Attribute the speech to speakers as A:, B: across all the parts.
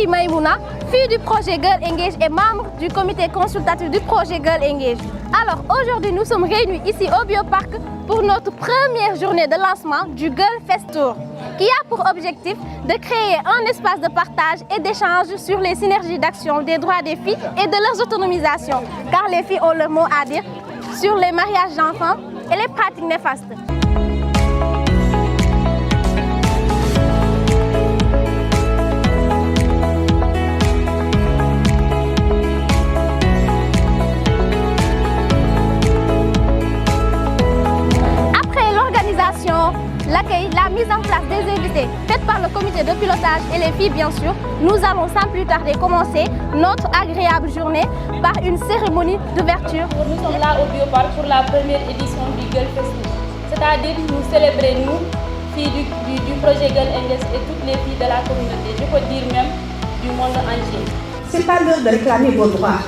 A: Maïmouna, fille du projet Girl Engage et membre du comité consultatif du projet Girl Engage. Alors aujourd'hui, nous sommes réunis ici au Bioparc pour notre première journée de lancement du Girl Fest Tour, qui a pour objectif de créer un espace de partage et d'échange sur les synergies d'action des droits des filles et de leur autonomisation, car les filles ont leur mot à dire sur les mariages d'enfants et les pratiques néfastes. L'accueil, la mise en place des invités faite par le comité de pilotage et les filles bien sûr, nous allons sans plus tarder commencer notre agréable journée par une cérémonie d'ouverture.
B: Nous sommes là au Bioparc pour la première édition du Girl Festival, c'est-à-dire nous célébrer nous, filles du projet Girl Engage et toutes les filles de la communauté, je peux dire même du monde entier.
C: C'est pas l'heure de réclamer vos droits,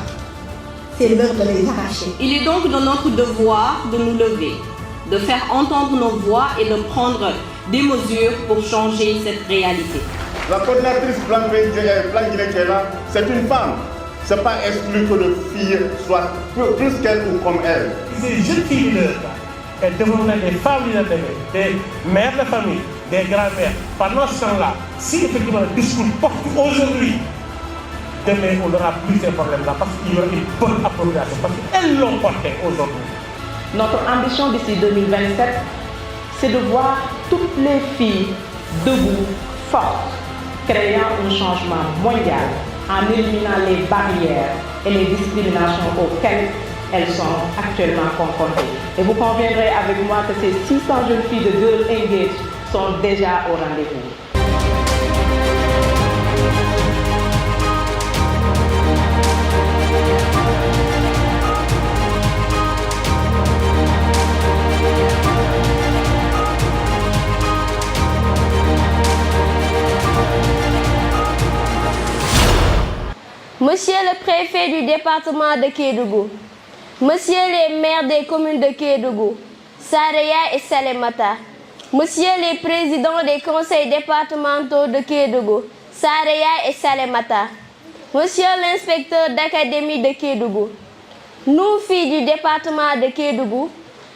C: c'est l'heure de les arracher.
D: Il est donc de notre devoir de nous lever, de faire entendre nos voix et de prendre des mesures pour changer cette réalité.
E: La coordinatrice Plan Guinée qui est là, c'est une femme. Ce n'est pas exclu que les filles soient plus qu'elle ou comme elle.
F: Ces jeunes filles leaders elles deviennent des femmes leaders, des mères de famille, des grands-mères. Pendant ce temps-là, si effectivement le discours porte aujourd'hui, demain on n'aura plus ces problèmes-là parce qu'il y aura une bonne appropriation, parce qu'elles l'ont porté aujourd'hui.
G: Notre ambition d'ici 2027, c'est de voir toutes les filles debout, fortes, créant un changement mondial en éliminant les barrières et les discriminations auxquelles elles sont actuellement confrontées. Et vous conviendrez avec moi que ces 600 jeunes filles de Girl Engage sont déjà au rendez-vous.
H: Monsieur le préfet du département de Kédougou, Monsieur les maires des communes de Kédougou, Saraya et Salémata, Monsieur les présidents des conseils départementaux de Kédougou, Saraya et Salémata, Monsieur l'inspecteur d'académie de Kédougou, nous filles du département de Kédougou,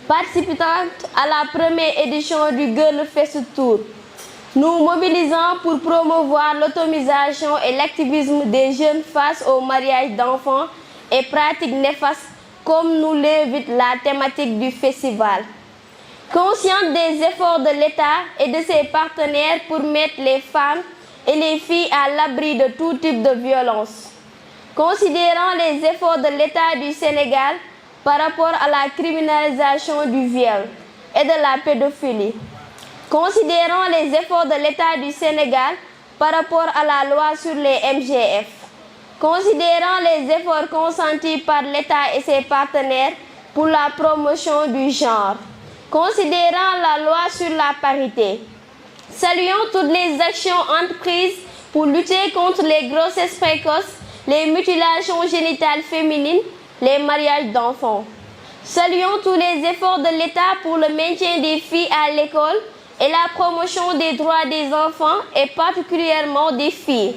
H: participantes à la première édition du Girl Fest Tour, nous mobilisons pour promouvoir l'autonomisation et l'activisme des jeunes face au mariage d'enfants et pratiques néfastes comme nous l'invite la thématique du festival. Consciente des efforts de l'État et de ses partenaires pour mettre les femmes et les filles à l'abri de tout type de violence. Considérant les efforts de l'État du Sénégal par rapport à la criminalisation du viol et de la pédophilie. Considérant les efforts de l'État du Sénégal par rapport à la loi sur les MGF, considérant les efforts consentis par l'État et ses partenaires pour la promotion du genre, considérant la loi sur la parité, saluons toutes les actions entreprises pour lutter contre les grossesses précoces, les mutilations génitales féminines, les mariages d'enfants. Saluons tous les efforts de l'État pour le maintien des filles à l'école et la promotion des droits des enfants et particulièrement des filles.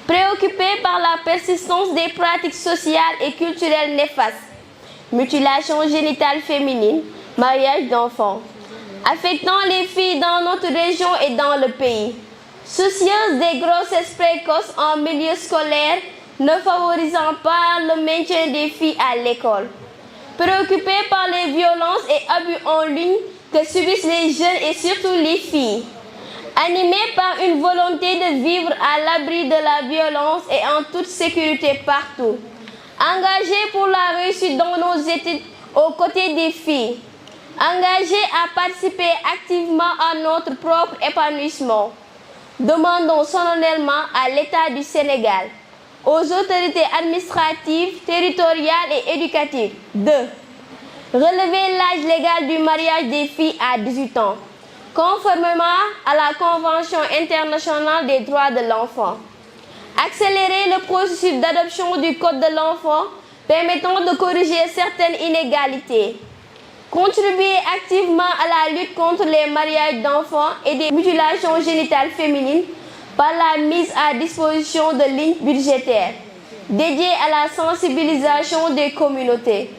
H: Préoccupés par la persistance des pratiques sociales et culturelles néfastes, mutilation génitale féminine, mariage d'enfants, affectant les filles dans notre région et dans le pays, soucieuse des grossesses précoces en milieu scolaire, ne favorisant pas le maintien des filles à l'école, préoccupés par les violences et abus en ligne que subissent les jeunes et surtout les filles, animés par une volonté de vivre à l'abri de la violence et en toute sécurité partout, engagés pour la réussite dans nos études aux côtés des filles, engagés à participer activement à notre propre épanouissement, demandons solennellement à l'État du Sénégal, aux autorités administratives, territoriales et éducatives de relever l'âge légal du mariage des filles à 18 ans, conformément à la Convention internationale des droits de l'enfant. Accélérer le processus d'adoption du Code de l'enfant permettant de corriger certaines inégalités. Contribuer activement à la lutte contre les mariages d'enfants et des mutilations génitales féminines par la mise à disposition de lignes budgétaires dédiées à la sensibilisation des communautés.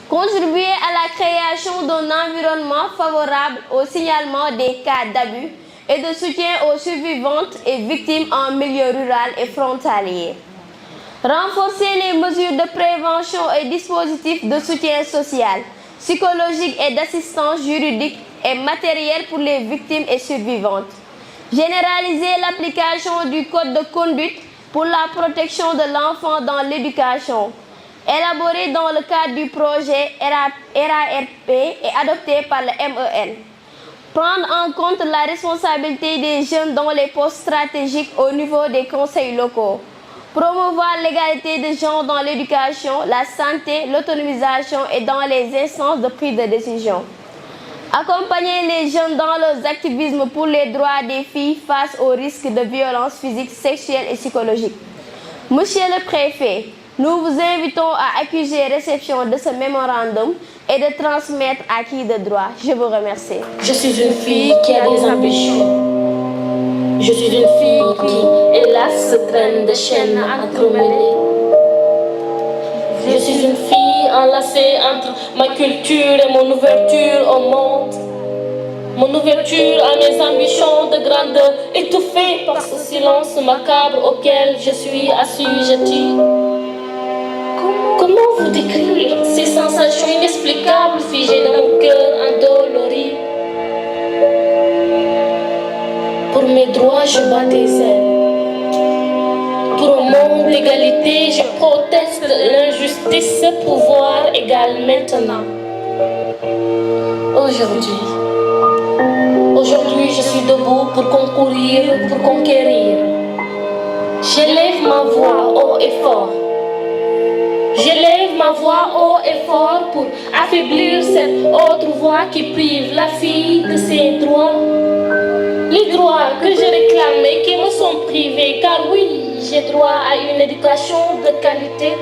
H: Contribuer à la création d'un environnement favorable au signalement des cas d'abus et de soutien aux survivantes et victimes en milieu rural et frontalier. Renforcer les mesures de prévention et dispositifs de soutien social, psychologique et d'assistance juridique et matérielle pour les victimes et survivantes. Généraliser l'application du code de conduite pour la protection de l'enfant dans l'éducation, élaboré dans le cadre du projet RARP et adopté par le MEN. Prendre en compte la responsabilité des jeunes dans les postes stratégiques au niveau des conseils locaux. Promouvoir l'égalité des genres dans l'éducation, la santé, l'autonomisation et dans les instances de prise de décision. Accompagner les jeunes dans leurs activismes pour les droits des filles face aux risques de violences physiques, sexuelles et psychologiques. Monsieur le préfet, nous vous invitons à accuser réception de ce mémorandum et de transmettre à qui de droit. Je vous remercie.
I: Je suis une fille qui a des ambitions. Je suis une fille qui, hélas, se traîne de chaînes entremêlées. Je suis une fille enlacée entre ma culture et mon ouverture au monde. Mon ouverture à mes ambitions de grandeur étouffée par ce silence macabre auquel je suis assujettie. Comment vous décrire ces sensations inexplicables figées dans mon cœur endolori? Pour mes droits, je bats des ailes. Pour un monde d'égalité, je proteste l'injustice, pouvoir égal maintenant. Aujourd'hui, je suis debout pour concourir, pour conquérir. J'élève ma voix haut et fort. J'élève ma voix haut et fort pour affaiblir cette autre voix qui prive la fille de ses droits. Les droits que je réclame et qui me sont privés, car oui, j'ai droit à une éducation de qualité.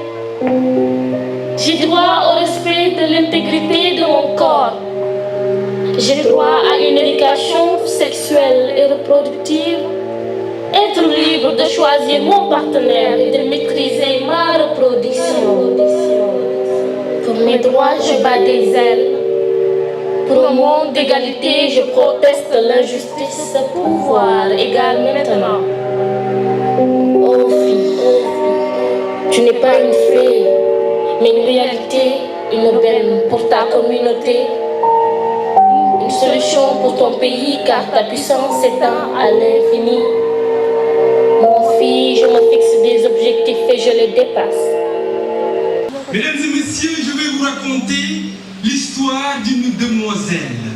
I: J'ai droit au respect de l'intégrité de mon corps. J'ai droit à une éducation sexuelle et reproductive. Être libre de choisir mon partenaire et de maîtriser ma reproduction. Pour mes droits, je bats des ailes. Pour un monde d'égalité, je proteste l'injustice, pouvoir égal maintenant. Oh fille, tu n'es pas une fée, mais une réalité, une belle pour ta communauté. Une solution pour ton pays, car ta puissance s'étend à l'infini. Mon fille, je me fixe des objectifs et je les dépasse.
J: Mesdames et messieurs, je vais vous raconter l'histoire d'une demoiselle.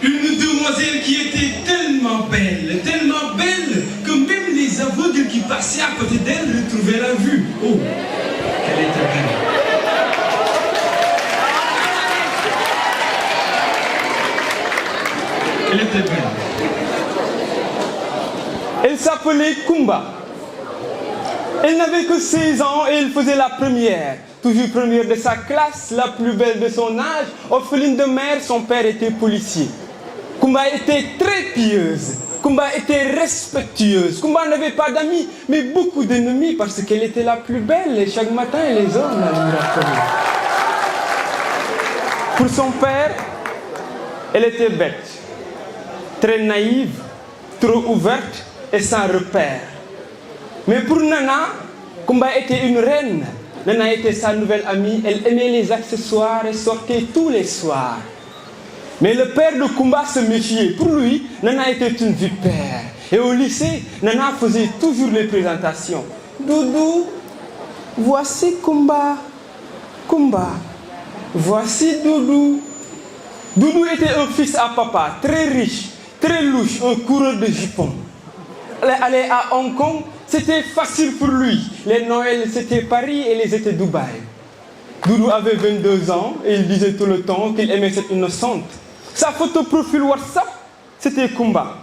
J: Une demoiselle qui était tellement belle que même les aveugles qui passaient à côté d'elle retrouvaient la vue. Oh, qu'elle était belle. Elle était belle.
K: Elle s'appelait Kumba. Elle n'avait que 16 ans et elle faisait la première. Toujours première de sa classe, la plus belle de son âge, orpheline de mère, son père était policier. Kumba était très pieuse. Kumba était respectueuse. Kumba n'avait pas d'amis, mais beaucoup d'ennemis parce qu'elle était la plus belle et chaque matin les hommes la lui rappelaient. Pour son père, elle était bête, très naïve, trop ouverte et sans repère. Mais pour Nana, Kumba était une reine. Nana était sa nouvelle amie, elle aimait les accessoires et sortait tous les soirs. Mais le père de Kumba se méfiait. Pour lui, Nana était une vipère. Et au lycée, Nana faisait toujours les présentations. Doudou, voici Kumba. Kumba, voici Doudou. Doudou était un fils à papa, très riche, très louche, un coureur de jupons. Aller à Hong Kong, c'était facile pour lui. Les Noëls, c'était Paris et les étés Dubaï. Doudou avait 22 ans et il disait tout le temps qu'il aimait cette innocente. Sa photo profil WhatsApp, c'était Kumba.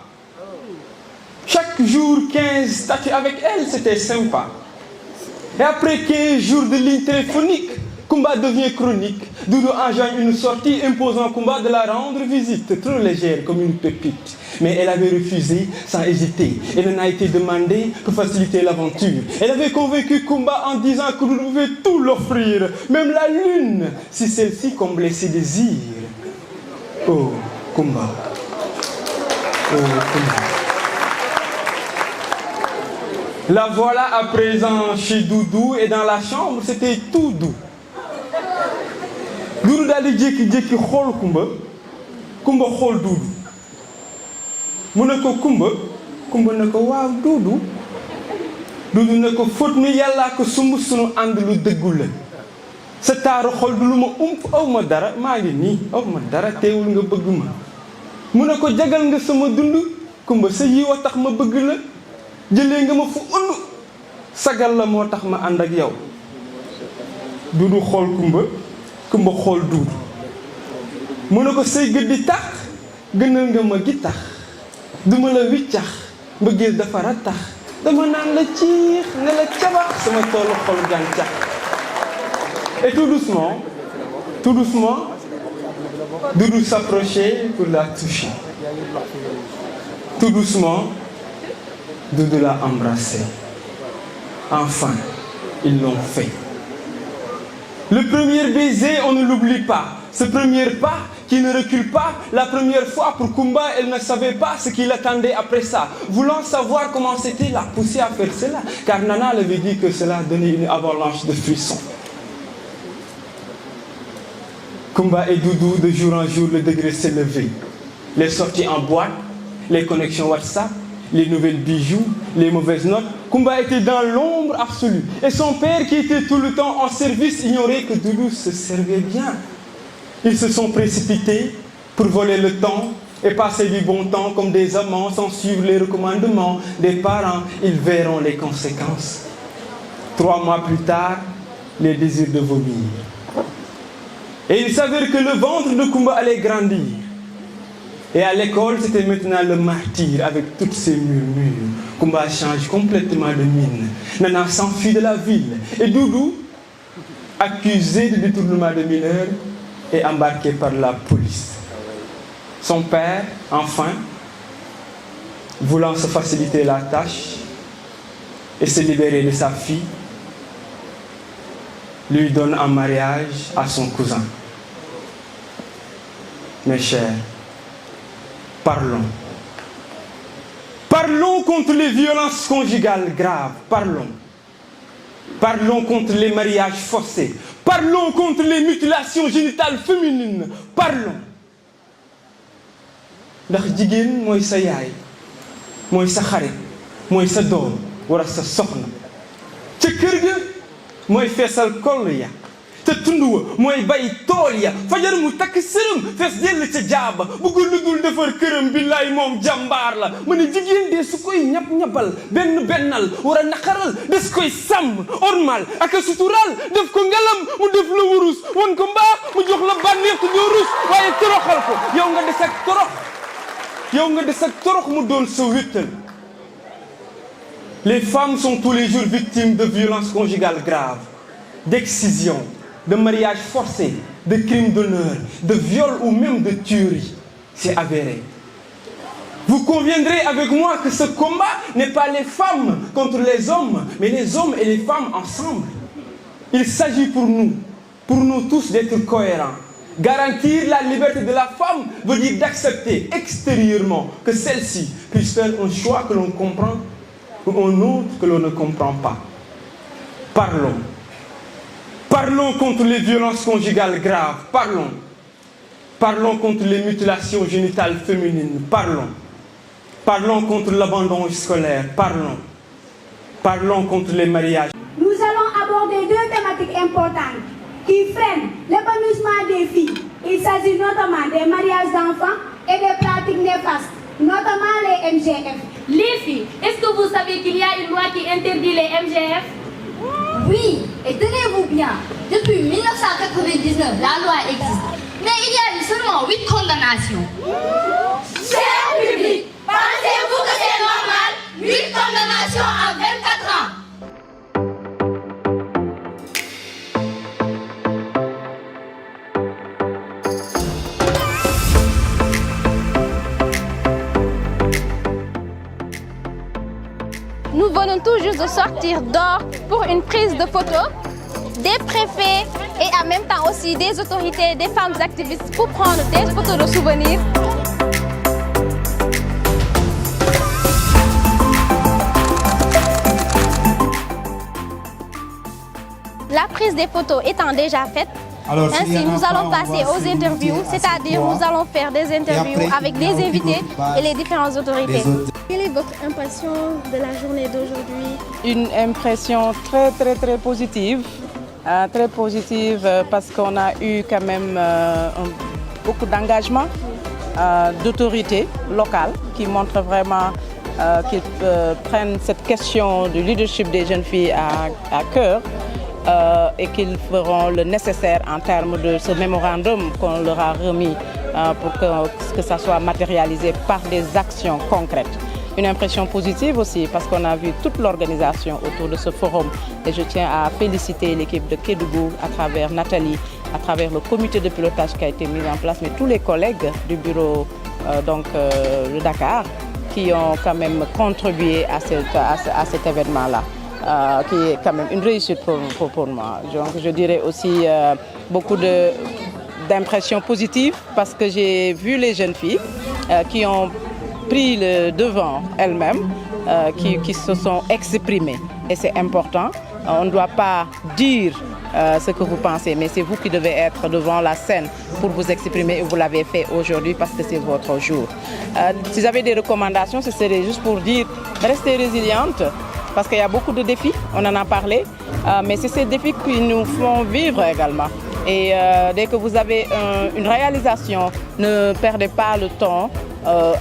K: Chaque jour, 15 statuts avec elle, c'était sympa. Et après 15 jours de ligne téléphonique, Kumba devient chronique. Doudou enjoigne une sortie imposant Kumba de la rendre visite, trop légère comme une pépite. Mais elle avait refusé sans hésiter. Elle n'a été demandée que faciliter l'aventure. Elle avait convaincu Kumba en disant que nous pouvait tout l'offrir, même la lune, si celle-ci comblait ses désirs. Oh, Kumba. Oh, Kumba. La voilà à présent chez Doudou et dans la chambre, c'était tout doux. Doudou daal di jékki-jékki xool Kumba, Kumba xool Doudou. mu ne ko Kumba ne ko waaw Doudou. Doudou ne ko fóot ni yàllaa ko sumb sunu ànd lu dëggu la. sa taaru xol du lu ma aw ma dara maa ngi nii aw ma dara teewul nga bëgg ma. mu ne ko jagal nga sama dund Kumba sa yiw a tax ma bëgg la. jëlee nga ma fu undu sagal la moo tax ma ànd ak yow. Doudou xool Kumba xool Doudou. mu ne ko say gët di tax gënal nga ma gi tax duma la wiccax mbëggeel dafa rattax dama naan la ciix ne la cabax sama toolu xol gàncax. Et tout doucement, Doudou s'approchait pour la toucher. Tout doucement, Doudou l'a embrassée. Enfin, ils l'ont fait. Le premier baiser, on ne l'oublie pas. Ce premier pas qui ne recule pas, la première fois pour Kumba, elle ne savait pas ce qui l'attendait après ça. Voulant savoir comment c'était, l'a poussé à faire cela, car Nana lui avait dit que cela donnait une avalanche de frissons. Kumba et Doudou, de jour en jour, le degré s'est levé. Les sorties en boîte, les connexions WhatsApp, les nouvelles bijoux, les mauvaises notes. Kumba était dans l'ombre absolue. Et son père, qui était tout le temps en service, ignorait que Doudou se servait bien. Ils se sont précipités pour voler le temps et passer du bon temps comme des amants sans suivre les recommandements des parents. Ils verront les conséquences. 3 mois plus tard, les désirs de vomir. Et il s'avère que le ventre de Kumba allait grandir. Et à l'école, c'était maintenant le martyr avec toutes ses murmures. Kumba change complètement de mine. Nana s'enfuit de la ville. Et Doudou, accusé de détournement de mineurs, est embarqué par la police. Son père, enfin, voulant se faciliter la tâche et se libérer de sa fille, lui donne en mariage à son cousin. Mes chers, parlons. Parlons contre les violences conjugales graves. Parlons. Parlons contre les mariages forcés. Parlons contre les mutilations génitales féminines. Parlons. ndax jigéen mooy sa yaay mooy sa xarit mooy sa doom wala sa soxna ca kër ga mooy feesal koll ya te tund wa mooy bay tool ya fajar mu takk sërëm fees dell ca jaaba bëggul lu dul defar këram billaay moom jàmbaar la ma ne jigéen de su koy ñap-ñapal bennal war a naqaral des koy sàmm ormal ak a sutural def ko ngalam mu def la wurus won ko mbaax mu jox la bànneex te doo rus waaye toroxal ko yow nga des ak torox mu doon sa wéttal. Les femmes sont tous les jours victimes de violences conjugales graves, d'excision, de mariages forcés, de crimes d'honneur, de viols ou même de tueries. C'est avéré. Vous conviendrez avec moi que ce combat n'est pas les femmes contre les hommes, mais les hommes et les femmes ensemble. Il s'agit pour nous tous d'être cohérents. Garantir la liberté de la femme veut dire d'accepter extérieurement que celle-ci puisse faire un choix que l'on comprend ou un autre que l'on ne comprend pas. Parlons. Parlons contre les violences conjugales graves. Parlons. Parlons contre les mutilations génitales féminines. Parlons. Parlons contre l'abandon scolaire. Parlons. Parlons contre les mariages.
L: Nous allons aborder 2 thématiques importantes qui freinent l'épanouissement des filles. Il s'agit notamment des mariages d'enfants et des pratiques néfastes, notamment les MGF.
I: Les filles, est-ce que vous savez qu'il y a une loi qui interdit les MGF?
M: Oui, et tenez-vous bien, depuis 1999, la loi existe. Mais il y a eu seulement 8 condamnations.
L: Cher public, pensez-vous que c'est normal? 8 condamnations en 24 ans.
A: viennent tout juste de sortir dehors pour une prise de photo. Des préfets et en même temps aussi des autorités, des femmes activistes pour prendre des photos de souvenirs. La prise des photos étant déjà faite, ainsi nous allons passer aux interviews, c'est-à-dire nous allons faire des interviews avec des invités et les différentes autorités. Quelle est votre impression de la journée d'aujourd'hui?
G: Une impression très positive. Très positive parce qu'on a eu quand même beaucoup d'engagement d'autorités locales qui montrent vraiment qu'ils prennent cette question du leadership des jeunes filles à cœur et qu'ils feront le nécessaire en termes de ce mémorandum qu'on leur a remis pour que ça soit matérialisé par des actions concrètes. Une impression positive aussi parce qu'on a vu toute l'organisation autour de ce forum et je tiens à féliciter l'équipe de Kédougou à travers Nathalie, à travers le comité de pilotage qui a été mis en place, mais tous les collègues du bureau de Dakar qui ont quand même contribué à cet événement-là, qui est quand même une réussite pour moi. Donc je dirais aussi beaucoup d'impressions positives parce que j'ai vu les jeunes filles qui ont pris le devant elles-mêmes, qui se sont exprimées. Et c'est important. On ne doit pas dire ce que vous pensez, mais c'est vous qui devez être devant la scène pour vous exprimer et vous l'avez fait aujourd'hui parce que c'est votre jour. Si j'avais des recommandations, ce serait juste pour dire restez résiliente parce qu'il y a beaucoup de défis, on en a parlé, mais c'est ces défis qui nous font vivre également. Et dès que vous avez une réalisation, ne perdez pas le temps.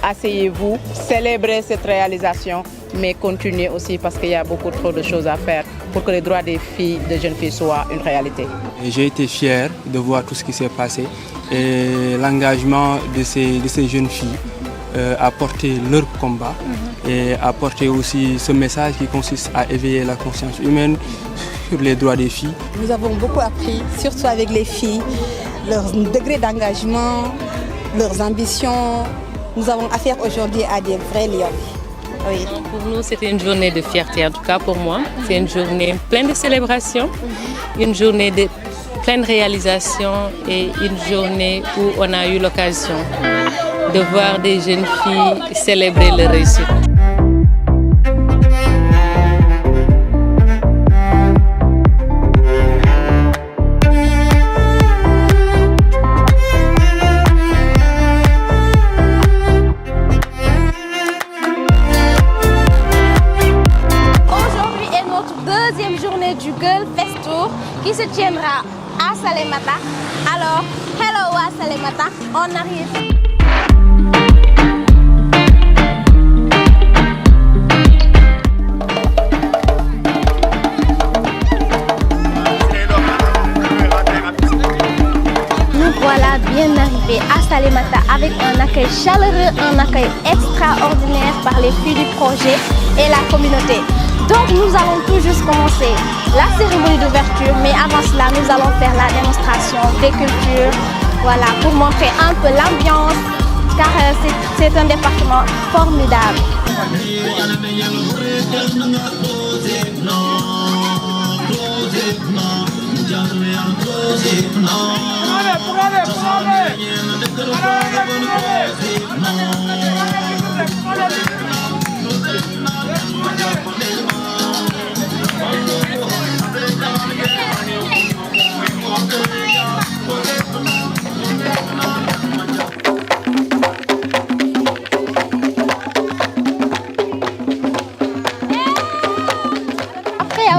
G: Asseyez-vous, célébrez cette réalisation, mais continuez aussi parce qu'il y a beaucoup trop de choses à faire pour que les droits des filles, des jeunes filles soient une réalité.
K: J'ai été fier de voir tout ce qui s'est passé et l'engagement de ces jeunes filles à porter leur combat et à porter aussi ce message qui consiste à éveiller la conscience humaine sur les droits des filles.
C: Nous avons beaucoup appris, surtout avec les filles, leur degré d'engagement, leurs ambitions. Nous avons affaire aujourd'hui à des vrais lions. Oui.
N: Pour nous, c'était une journée de fierté, en tout cas pour moi. C'est une journée pleine de célébrations, une journée pleine de réalisations et une journée où on a eu l'occasion de voir des jeunes filles célébrer leur réussite.
A: Du Girl Fest Tour qui se tiendra à Salémata. Alors, hello à Salémata, on arrive. Nous voilà bien arrivés à Salémata avec un accueil chaleureux, un accueil extraordinaire par les filles du projet et la communauté. Donc nous allons tout juste commencer la cérémonie d'ouverture, mais avant cela, nous allons faire la démonstration des cultures, voilà, pour montrer un peu l'ambiance, car c'est un département formidable.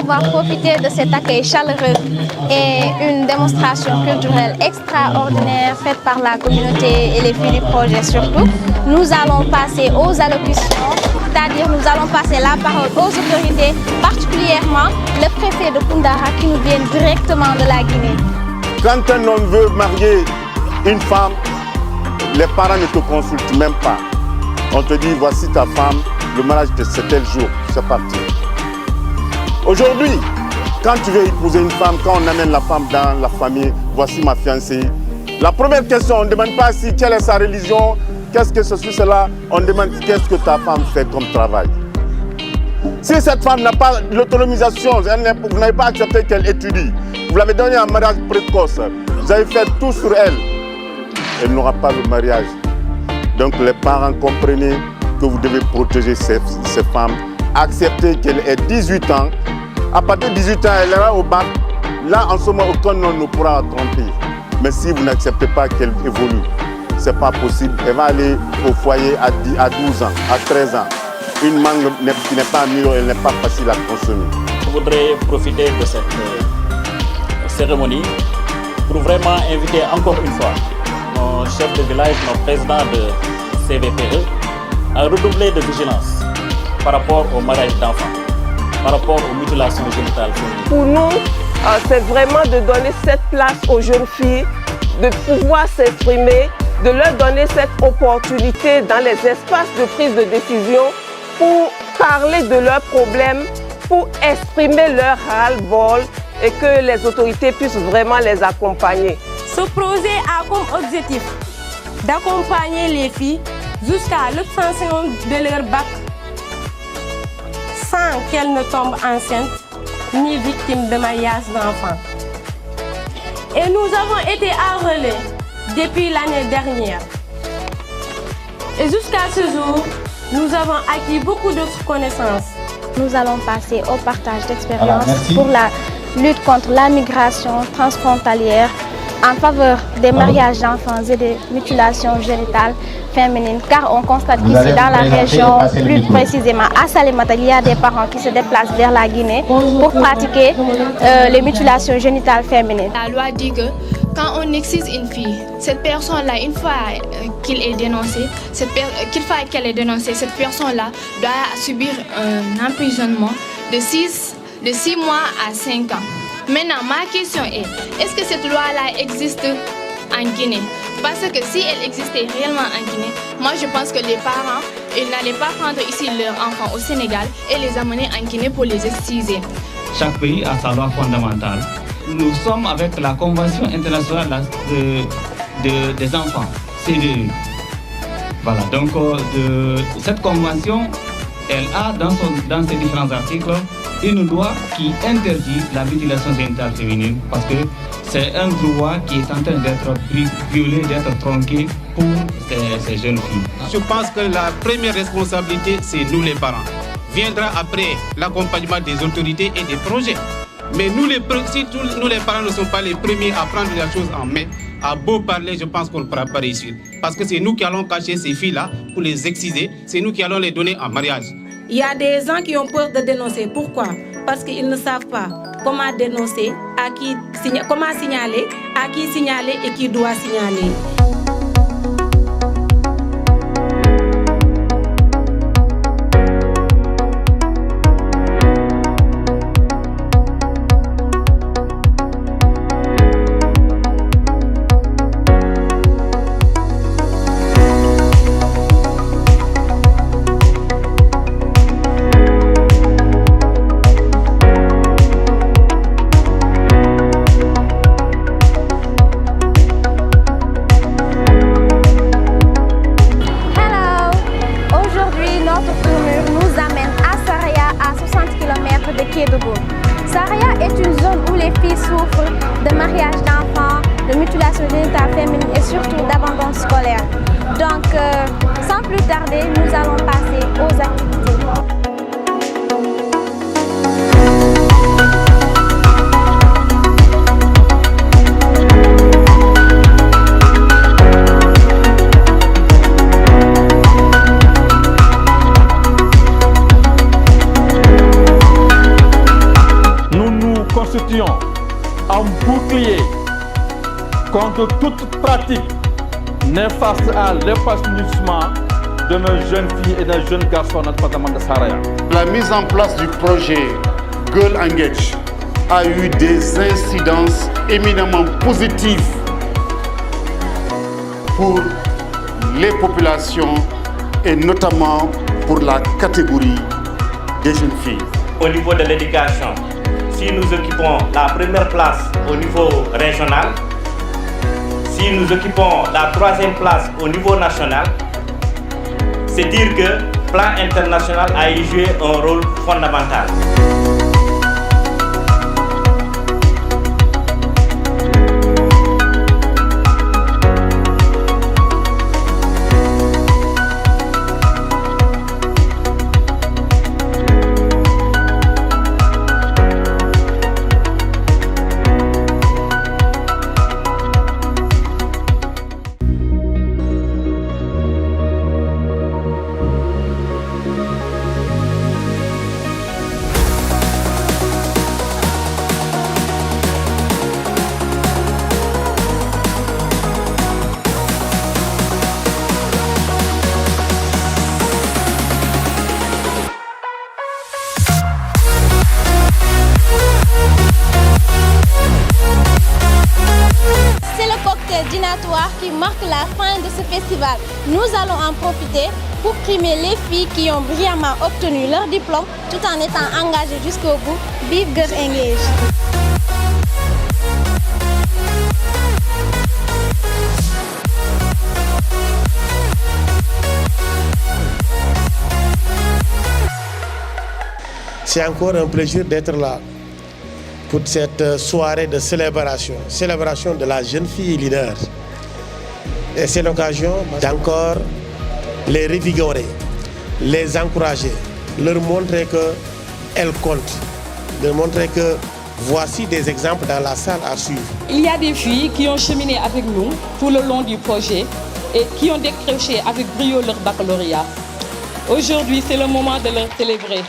A: Avoir profité de cet accueil chaleureux et une démonstration culturelle extraordinaire faite par la communauté et les filles du projet surtout, nous allons passer aux allocutions, c'est-à-dire nous allons passer la parole aux autorités, particulièrement le préfet de Koundara qui nous vient directement de la Guinée.
E: Quand un homme veut marier une femme, les parents ne te consultent même pas. On te dit voici ta femme, le mariage c'est tel jour, c'est parti. Aujourd'hui, quand tu veux épouser une femme, quand on amène la femme dans la famille, voici ma fiancée. La première question, on ne demande pas si quelle est sa religion, qu'est-ce que ceci, cela. On demande qu'est-ce que ta femme fait comme travail. Si cette femme n'a pas l'autonomisation, vous n'avez pas accepté qu'elle étudie, vous l'avez donnée un mariage précoce, vous avez fait tout sur elle, elle n'aura pas le mariage. Donc les parents, comprenez que vous devez protéger ces femmes, accepter qu'elle ait 18 ans. À partir de 18 ans, elle ira au bac. Là, en ce moment, aucun homme ne pourra tromper. Mais si vous n'acceptez pas qu'elle évolue, ce n'est pas possible. Elle va aller au foyer à 12 ans, à 13 ans. Une mangue qui n'est pas mûre, elle n'est pas facile à consommer.
O: Je voudrais profiter de cette cérémonie pour vraiment inviter encore une fois nos chefs de village, nos présidents de CVPE à redoubler de vigilance par rapport au mariage d'enfants, par rapport aux mutilations génitales féminines.
G: Pour nous, c'est vraiment de donner cette place aux jeunes filles, de pouvoir s'exprimer, de leur donner cette opportunité dans les espaces de prise de décision pour parler de leurs problèmes, pour exprimer leur ras-le-bol et que les autorités puissent vraiment les accompagner.
P: Ce projet a comme objectif d'accompagner les filles jusqu'à l'obtention de leur bac sans qu'elles ne tombent enceintes ni victimes de mariage d'enfants. Et nous avons été à relais depuis l'année dernière. Et jusqu'à ce jour, nous avons acquis beaucoup de connaissances.
A: Nous allons passer au partage d'expériences pour la lutte contre la migration transfrontalière en faveur des mariages d'enfants et des mutilations génitales féminines, car on constate qu'ici dans la région, plus précisément à Salémata, il y a des parents qui se déplacent vers la Guinée pour pratiquer les mutilations génitales féminines.
Q: La loi dit que quand on excise une fille, cette personne-là, une fois qu'il est dénoncé, qu'elle est dénoncée, cette personne-là doit subir un emprisonnement de 6 mois à 5 ans. Maintenant, ma question est-ce que cette loi-là existe en Guinée? Parce que si elle existait réellement en Guinée, moi je pense que les parents n'allaient pas prendre ici leurs enfants au Sénégal et les amener en Guinée pour les exciser.
R: Chaque pays a sa loi fondamentale. Nous sommes avec la Convention internationale des enfants, CDE. Voilà, donc cette convention, elle a dans ses différents articles une loi qui interdit la mutilation génitale féminine parce que c'est un droit qui est en train d'être violé, d'être tronqué pour ces jeunes filles.
S: Je pense que la première responsabilité, c'est nous les parents. Viendra après l'accompagnement des autorités et des projets. Mais si nous les parents ne sommes pas les premiers à prendre la chose en main, à beau parler, je pense qu'on ne pourra pas réussir. Parce que c'est nous qui allons cacher ces filles-là pour les exciser, c'est nous qui allons les donner en mariage.
P: Il y a des gens qui ont peur de dénoncer. Pourquoi? Parce qu'ils ne savent pas comment dénoncer, comment signaler, à qui signaler et qui doit signaler.
A: Saraya est une zone où les filles souffrent de mariage d'enfants, de mutilation génitale féminine et surtout d'abandon scolaire. Donc, sans plus tarder, nous allons passer aux activités.
T: Constituons un bouclier contre toute pratique néfaste à l'épanouissement de nos jeunes filles et de jeunes garçons dans le département de Saraya.
E: La mise en place du projet Girl Engage a eu des incidences éminemment positives pour les populations et notamment pour la catégorie des jeunes filles.
O: Au niveau de l'éducation, si nous occupons la première place au niveau régional, si nous occupons la troisième place au niveau national, c'est dire que plan international a y joué un rôle fondamental.
A: Dînatoire qui marque la fin de ce festival. Nous allons en profiter pour primer les filles qui ont brillamment obtenu leur diplôme tout en étant engagées jusqu'au bout. Vive Girl Engage!
F: C'est encore un plaisir d'être là pour cette soirée de célébration de la jeune fille leader. Et c'est l'occasion d'encore les revigorer, les encourager, leur montrer qu'elles comptent, leur montrer que voici des exemples dans la salle à suivre.
U: Il y a des filles qui ont cheminé avec nous tout le long du projet et qui ont décroché avec brio leur baccalauréat. Aujourd'hui, c'est le moment de leur célébrer.